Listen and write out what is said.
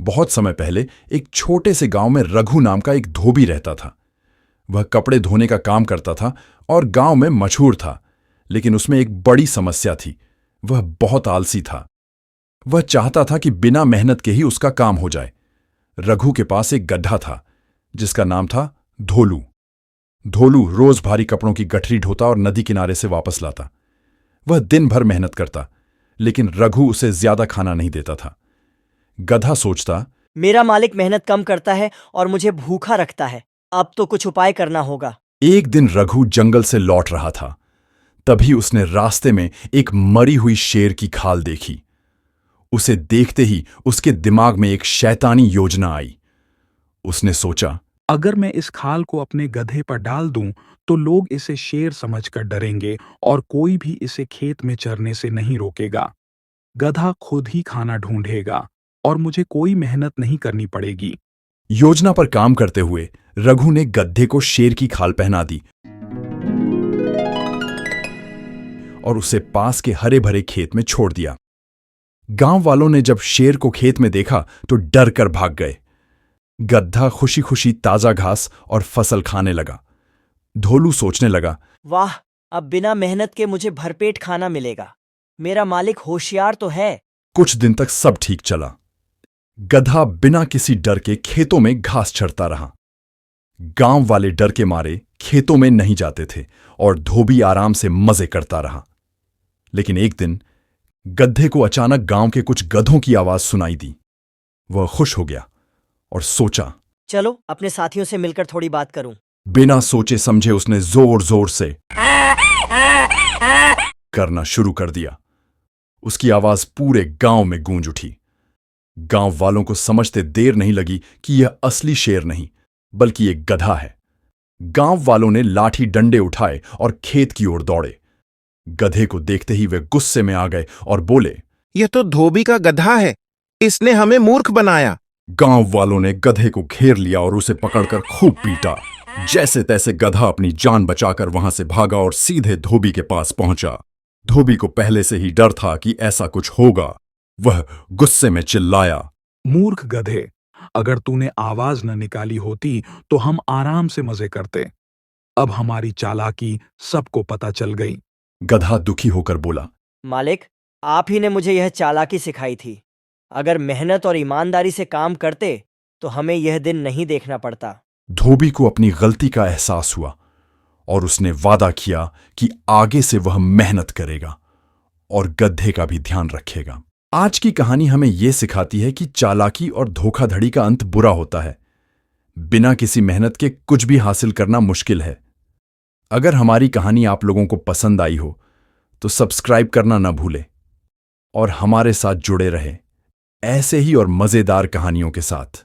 बहुत समय पहले एक छोटे से गांव में रघु नाम का एक धोबी रहता था। वह कपड़े धोने का काम करता था और गांव में मशहूर था, लेकिन उसमें एक बड़ी समस्या थी। वह बहुत आलसी था। वह चाहता था कि बिना मेहनत के ही उसका काम हो जाए। रघु के पास एक गड्ढा था जिसका नाम था धोलू। धोलू रोज भारी कपड़ों की गठरी ढोता और नदी किनारे से वापस लाता। वह दिन भर मेहनत करता, लेकिन रघु उसे ज्यादा खाना नहीं देता था। गधा सोचता, मेरा मालिक मेहनत कम करता है और मुझे भूखा रखता है, अब तो कुछ उपाय करना होगा। एक दिन रघु जंगल से लौट रहा था। तभी उसने रास्ते में एक मरी हुई शेर की खाल देखी। उसे देखते ही उसके दिमाग में एक शैतानी योजना आई। उसने सोचा, अगर मैं इस खाल को अपने गधे पर डाल दूं तो लोग इसे शेर समझकर डरेंगे और कोई भी इसे खेत में चरने से नहीं रोकेगा। गधा खुद ही खाना ढूंढेगा और मुझे कोई मेहनत नहीं करनी पड़ेगी। योजना पर काम करते हुए रघु ने गधे को शेर की खाल पहना दी और उसे पास के हरे भरे खेत में छोड़ दिया। गांव वालों ने जब शेर को खेत में देखा तो डर कर भाग गए। गधा खुशी खुशी ताजा घास और फसल खाने लगा। धोलू सोचने लगा, वाह, अब बिना मेहनत के मुझे भरपेट खाना मिलेगा। मेरा मालिक होशियार तो है। कुछ दिन तक सब ठीक चला। गधा बिना किसी डर के खेतों में घास चरता रहा। गांव वाले डर के मारे खेतों में नहीं जाते थे और धोबी आराम से मजे करता रहा। लेकिन एक दिन गधे को अचानक गांव के कुछ गधों की आवाज सुनाई दी। वह खुश हो गया और सोचा, चलो अपने साथियों से मिलकर थोड़ी बात करूं। बिना सोचे समझे उसने जोर जोर से करना शुरू कर दिया। उसकी आवाज पूरे गांव में गूंज उठी। गांव वालों को समझते देर नहीं लगी कि यह असली शेर नहीं बल्कि एक गधा है। गांव वालों ने लाठी डंडे उठाए और खेत की ओर दौड़े। गधे को देखते ही वे गुस्से में आ गए और बोले, यह तो धोबी का गधा है, इसने हमें मूर्ख बनाया। गांव वालों ने गधे को घेर लिया और उसे पकड़कर खूब पीटा। जैसे तैसे गधा अपनी जान बचाकर वहां से भागा और सीधे धोबी के पास पहुंचा। धोबी को पहले से ही डर था कि ऐसा कुछ होगा। वह गुस्से में चिल्लाया, मूर्ख गधे, अगर तूने आवाज न निकाली होती तो हम आराम से मजे करते। अब हमारी चालाकी सबको पता चल गई। गधा दुखी होकर बोला, मालिक, आप ही ने मुझे यह चालाकी सिखाई थी। अगर मेहनत और ईमानदारी से काम करते तो हमें यह दिन नहीं देखना पड़ता। धोबी को अपनी गलती का एहसास हुआ और उसने वादा किया कि आगे से वह मेहनत करेगा और गधे का भी ध्यान रखेगा। आज की कहानी हमें यह सिखाती है कि चालाकी और धोखाधड़ी का अंत बुरा होता है। बिना किसी मेहनत के कुछ भी हासिल करना मुश्किल है। अगर हमारी कहानी आप लोगों को पसंद आई हो तो सब्सक्राइब करना न भूलें और हमारे साथ जुड़े रहें ऐसे ही और मजेदार कहानियों के साथ।